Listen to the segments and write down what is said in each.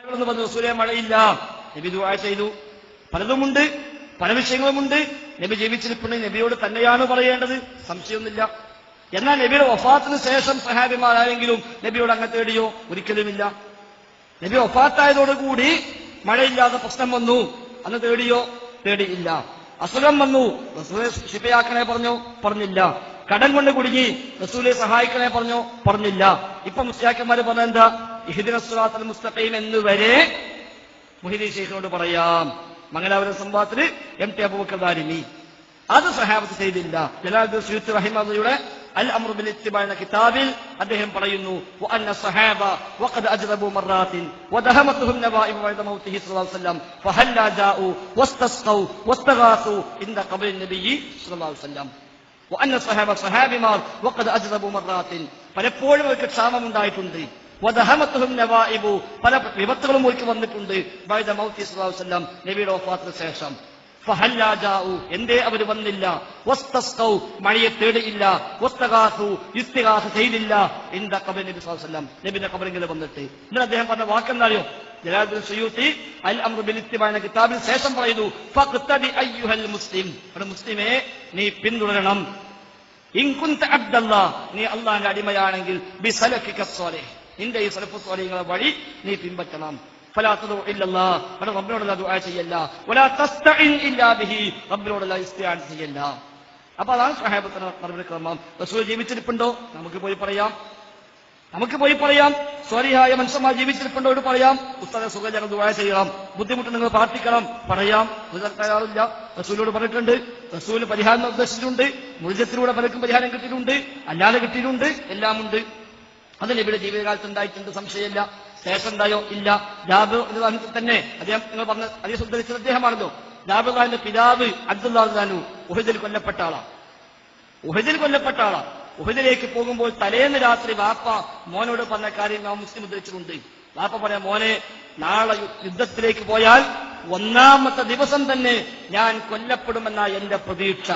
എന്ന് പറഞ്ഞു റസൂലേ മഴയില്ല. നബി ദുആ ചെയ്തു. പലതുമുണ്ട്, പല വിഷയങ്ങളുമുണ്ട്. നബി ജീവിച്ചിരിപ്പുണ്ടെങ്കിൽ നബിയോട് തന്നെയാണ് പറയേണ്ടത്, സംശയമൊന്നുമില്ല. എന്നാൽ നബിയുടെ വഫാത്തിന് ശേഷം സഹാബിമാരാരെങ്കിലും നബിയോട് അങ്ങനെ തേടിയോ? ഒരിക്കലുമില്ല. നബി വഫാത്തായതോടുകൂടി മഴയില്ലാതെ പ്രശ്നം വന്നു, അന്ന് തേടിയോ? തേടിയില്ല. അസുഖം വന്നു, റസൂലെ ശിഫയാക്കണേ പറഞ്ഞോ? പറഞ്ഞില്ല. കടം കൊണ്ട് കുടുങ്ങി, റസൂലെ സഹായിക്കണേ പറഞ്ഞോ? പറഞ്ഞില്ല. ഇപ്പൊ മുസ്ലിയാക്കന്മാര് പറഞ്ഞ എന്താ? ഇഹ്ദിനസ് സിറാത്തൽ മുസ്തഖീം എന്നുവരെ മുഹീദ്ദീൻ ശൈഖിനോട് പറയാം. മംഗലാപുരം സംവാദത്തിൽ എം ടി അബൂബക്കർ ദാരിമി അത് സഹാബത്ത് ചെയ്തില്ല. ജലാലുദ്ദീൻ സുയൂത്തി റഹിമഹുള്ളയുടെ അൽ അംറു ബിൽ ഇത്തിബാ എന്ന കിതാബിൽ അദ്ദേഹം പറയുന്നു, വഅന്ന സഹാബ വഖദ് അജ്റബു മറാത്തിൻ വദഹമതുഹും നവാഇബ ബഅദ മൗതിഹി സ്വല്ലല്ലാഹു അലൈഹി വസല്ലം ഫഹല്ലാ ജാഉ വസ്തസ്ഖൗ വസ്തഗാസു ഇൻദ ഖബ്രി നബിയ്യി സ്വല്ലല്ലാഹു അലൈഹി വസല്ലം. വഅന്ന സഹാബ സഹാബിമാർ വഖദ് അജ്റബു മറാത്തിൻ പലപ്പോഴും അവർക്ക് ക്ഷാമമുണ്ടായിട്ടുണ്ട്. വദഹമതുഹും നവാഇബു പല വിപത്തുകളും അവർക്ക് വന്നിട്ടുണ്ട്. ബഅദ മൗതിഹി സ്വല്ലല്ലാഹു അലൈഹി വസല്ലം നബിയുടെ വഫാത്തിന് ശേഷം. ഫഹല്ലാ ജാഉ എന്തേ അവർ വന്നില്ല. വസ്തസ്ഖൗ മഴയെ തേടിയില്ല. വസ്തഗാസു ഇസ്തിഗാസ ചെയ്തില്ല. ഇൻദ ഖബ്രി നബി സ്വല്ലല്ലാഹു അലൈഹി വസല്ലം നബിയുടെ ഖബറിൽ വന്നിട്ട്. എന്നിട്ട് അദ്ദേഹം പറഞ്ഞ വാക്കെന്തായോ? ജലാലുദ്ദീൻ സുയൂത്തി അൽ അംറു ബിൽ ഇത്തിബാ എന്ന കിതാബിൽ ശേഷം പറയുന്നു, ഫഖ്തദി അയ്യുഹൽ മുസ്ലിം, മുസ്ലിമേ നീ പിന്തുടരണം. ഇൻ കുൻത അബ്ദല്ലാഹ് നീ അല്ലാഹുവിന്റെ അടിമയാണെങ്കിൽ ബിസലകിക സ്വാലിഹ് നിന്റെ ഈ സലഫു സ്വാലിഹ്കളുടെ വഴി നീ പിൻപറ്റണം. ഫലാ തദഉ ഇല്ലല്ലാഹ് റബ്ബിനോടല്ല ദുആ ചെയ്യല്ല. വലാ തസ്തഇൻ ഇല്ലാ ബിഹി റബ്ബിനോടല്ല ഇസ്തിആൻ ചെയ്യല്ല. അപ്പൊ അതാണ് സ്വഹാബത്തിന്റെ നടപടിക്രമം. റസൂൽ ജീവിച്ചിരിപ്പുണ്ടോ? നമുക്ക് പോയി പറയാം. സ്വാലിഹായ മനുഷ്യന്മാർ ജീവിച്ചിരിപ്പുണ്ടോ? പറയാം. ഉസ്താദെ സുഖം ഞങ്ങൾ ദുആ ചെയ്യണം, ബുദ്ധിമുട്ട് നിങ്ങൾ പ്രാർത്ഥിക്കണം, പറയാം. തയ്യാറില്ല. റസൂലിനോട് പറഞ്ഞിട്ടുണ്ട്, റസൂൽ പരിഹാരം നിർദ്ദേശിച്ചിട്ടുണ്ട്. മുഴുവത്തിലൂടെ പലർക്കും പരിഹാരം കിട്ടിയിട്ടുണ്ട്, അല്ലാതെ കിട്ടിയിട്ടുണ്ട്, എല്ലാം ഉണ്ട്. അത് നബിയുടെ ജീവിതകാലത്ത് ഉണ്ടായിട്ടുണ്ട്, സംശയമില്ല. ശേഷം ഉണ്ടായോ? ഇല്ല. ജാബിർ തന്നെ അദ്ദേഹം നിങ്ങൾ പറഞ്ഞ ഹദീസ് ഉദ്ധരിച്ചത് അദ്ദേഹമാണല്ലോ. ജാബിറിന്റെ പിതാവ് അബ്ദുല്ലാഹു ഉഹദിൽ കൊല്ലപ്പെട്ട ആളാണ്. ഉഹദിലേക്ക് പോകുമ്പോൾ തലേന്ന് രാത്രി വാപ്പ മോനോട് പറഞ്ഞ കാര്യം നാം മുസ്ലിം ഉദ്ധരിച്ചിട്ടുണ്ട്. വാപ്പ പറയാം, മോനെ നാളെ യുദ്ധത്തിലേക്ക് പോയാൽ ഒന്നാമത്തെ ദിവസം തന്നെ ഞാൻ കൊല്ലപ്പെടുമെന്ന എന്റെ പ്രതീക്ഷ.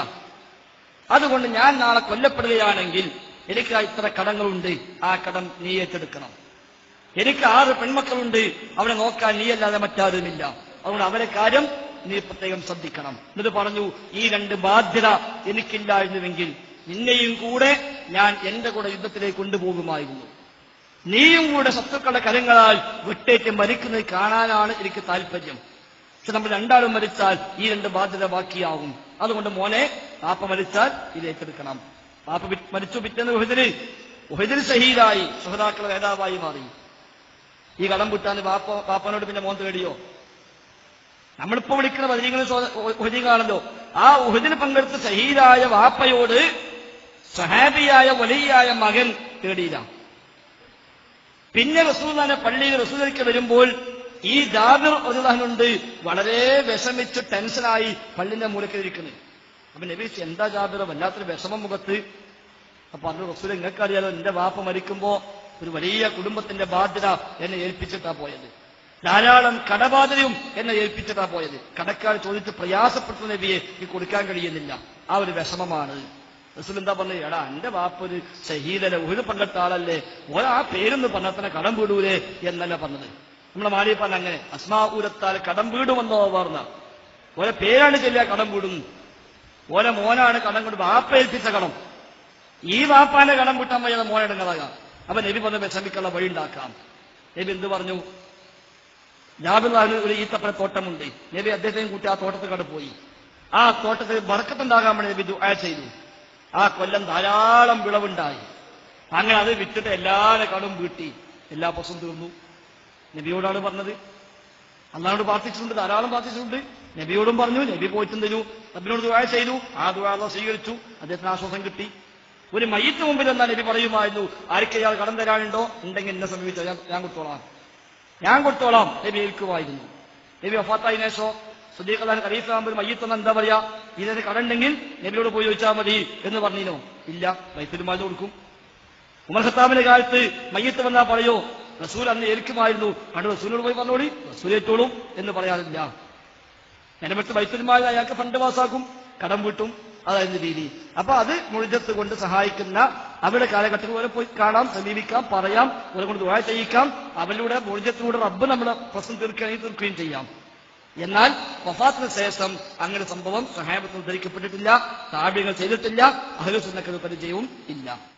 അതുകൊണ്ട് ഞാൻ നാളെ കൊല്ലപ്പെടുകയാണെങ്കിൽ എനിക്ക് ഇത്ര കടങ്ങളുണ്ട്, ആ കടം നീ ഏറ്റെടുക്കണം. എനിക്ക് 6 പെൺമക്കളുണ്ട്, അവരെ നോക്കാൻ നീയല്ലാതെ മറ്റാരുമില്ല. അതുകൊണ്ട് അവരെ കാര്യം നീ പ്രത്യേകം ശ്രദ്ധിക്കണം. എന്നിട്ട് പറഞ്ഞു, ഈ 2 ബാധ്യത എനിക്കില്ലായിരുന്നുവെങ്കിൽ നിന്നെയും കൂടെ ഞാൻ എന്റെ കൂടെ യുദ്ധത്തിലേക്ക് കൊണ്ടുപോകുമായിരുന്നു. നീയും കൂടെ ശത്രുക്കളുടെ കരങ്ങളാൽ വെട്ടേറ്റ് മരിക്കുന്നത് കാണാനാണ് എനിക്ക് താല്പര്യം. പക്ഷെ നമ്മൾ രണ്ടാളും മരിച്ചാൽ ഈ 2 ബാധ്യത ബാക്കിയാവും. അതുകൊണ്ട് മോനെ, പാപ്പ മരിച്ചാൽ ഇത് ഏറ്റെടുക്കണം. പാപ്പ മരിച്ചു. പിറ്റേന്ന് ഉഹദിൽ ഷഹീദായി, ശുഹദാക്കളുടെ നേതാവായി മാറി. ഈ കടം വിട്ടാൻ പാപ്പനോട് പിന്നെ മോൻ തേടിയോ? നമ്മളിപ്പോ വിളിക്കുന്ന ഉഹദികളാണല്ലോ. ആ ഉഹദിൽ പങ്കെടുത്ത് ഷഹീദായ വാപ്പയോട് സഹാബിയായ വലിയായ മകൻ തേടിയില്ല. പിന്നെ റസൂലുള്ളാഹിന്റെ പള്ളിയിൽ റസൂലിലേക്ക് വരുമ്പോൾ ഈ ജാബിർ റളിയല്ലാഹുണ്ട് വളരെ വിഷമിച്ച് ടെൻഷനായി പള്ളിന്റെ മൂലക്കിരിക്കുന്നത്. അപ്പൊ നബി എന്താ ജാബിർ, വല്ലാത്തൊരു വിഷമം മുഖത്ത്. അപ്പൊ അന്ന് റസൂൽ നിങ്ങൾക്കറിയാലോ, എന്റെ വാപ്പ മരിക്കുമ്പോ ഒരു വലിയ കുടുംബത്തിന്റെ ബാധ്യത എന്നെ ഏൽപ്പിച്ചിട്ടാ പോയത്. ധാരാളം കടബാധ്യതയും എന്നെ ഏൽപ്പിച്ചിട്ടാ പോയത്. കടക്കാർ ചോദിച്ച് പ്രയാസപ്പെടുത്തുന്ന നബിയെ ഈ കൊടുക്കാൻ കഴിയുന്നില്ല. ആ ഒരു വിഷമമാണ്. റസൂൽ എന്താ പറഞ്ഞത്? എടാ, എന്റെ വാപ്പ ഒരു ഷഹീദല്ലേ, ഉഹദ് പങ്കെടുത്ത ആളല്ലേ, ഓരോ ആ പേരൊന്ന് പറഞ്ഞാൽ തന്നെ കടം വീടൂലേ എന്നല്ല പറഞ്ഞത്. നമ്മളെ മാലി പറഞ്ഞ അങ്ങനെ അസ്മാഊരത്താൽ കടം വീടുമെന്നോ പറഞ്ഞ ഓരോ പേരാണ് ചെല്ലുക, കടം വീടും. ഓരോ മോനാണ് കടം കൊണ്ട് വാപ്പ ഏൽപ്പിച്ച കടം. ഈ വാപ്പാന്റെ കടം വിട്ടാൻ വയ്യാതെ മോനെടുങ്ങതാകാം. അപ്പൊ നബി പറഞ്ഞ വിഷമിക്കുള്ള വഴി ഉണ്ടാക്കാം. നബി എന്ത് പറഞ്ഞു? ജാബിർ ഒരു ഈത്തപ്പഴ തോട്ടമുണ്ട്. നബി അദ്ദേഹത്തെയും കൂട്ടി ആ തോട്ടത്തിൽ കട പോയി. ആ തോട്ടത്തിൽ ബർക്കത്തുണ്ടാകാൻ വേണ്ടി നബി ദുആ ചെയ്തു. ആ കൊല്ലം ധാരാളം വിളവുണ്ടായി. അങ്ങനെ അത് വിറ്റിട്ട് എല്ലാവരുടെ കടം വീട്ടി. എല്ലാ പ്രശ്നവും തീർന്നു. നബിയോടാണ് പറഞ്ഞത്. അള്ളാഹോട് പ്രാർത്ഥിച്ചിട്ടുണ്ട്, ധാരാളം പ്രാർത്ഥിച്ചിട്ടുണ്ട്. നബിയോടും പറഞ്ഞു. നബി പോയിട്ടും തരൂ, റബ്ബിനോട് ദുആ ചെയ്തു. ആ ദുആ അല്ലാഹു സ്വീകരിച്ചു. അദ്ദേഹത്തിന് ആശ്വാസം കിട്ടി. ഒരു മയ്യിത്ത് മുമ്പിൽ എന്നാൽ നബി പറയുമായിരുന്നു, ആർക്ക് ഇയാൾ കടം തരാനുണ്ടോ, ഉണ്ടെങ്കിൽ എന്നെ സമീപിച്ചോ, ഞാൻ കൊടുത്തോളാം. നബി ഏൽക്കുമായിരുന്നു. നബി വഫാത്തായതിനു ശേഷം സിദ്ദീഖ് റളിയല്ലാഹു അൻഹു ഖലീഫാകുമ്പോൾ മയ്യിത്ത് എന്താ പറയാ? ഇതിന് കടമുണ്ടെങ്കിൽ നബിയോട് പോയി ചോദിച്ചാൽ മതി എന്ന് പറഞ്ഞിനോ? ഇല്ല, ബൈത്തുൽ മാൽ കൊടുക്കും. ഉമർ ഖത്താബിന്റെ കാലത്ത് മയ്യിത്ത് വന്നാ പറയോ? റസൂൽ അന്ന് ഏൽക്കുമായിരുന്നു. കണ്ടു, റസൂലിനോട് പോയി പറഞ്ഞോളി, റസൂൽ ഏറ്റോളും എന്ന് പറയാറില്ല. എന്നെ വിട്ട് ബൈത്തുൽ മാൽ അയാൾക്ക് ഫണ്ട് പാസ്സാക്കും, കടം വീട്ടും. അതായിരുന്നു രീതി. അപ്പൊ അത് മുഴുവത്ത് കൊണ്ട് സഹായിക്കുന്ന അവരുടെ കാലഘട്ടത്തിൽ വരെ പോയി കാണാം, സമീപിക്കാം, പറയാം, അവരെ കൊണ്ട് ദുആ ചെയ്യിക്കാം. അവരിലൂടെ മോചനത്തിലൂടെ റബ്ബ് നമ്മളെ പ്രശ്നം തീർക്കുകയും ചെയ്യാം. എന്നാൽ വഫാത്തിന് ശേഷം അങ്ങനെ സംഭവം സ്വഹാബത്ത് ഉദ്ധരിക്കപ്പെട്ടിട്ടില്ല, താബിഈങ്ങൾ ചെയ്തിട്ടില്ല, അഹ്ലുസുന്നക്ക് പരിചയവും ഇല്ല.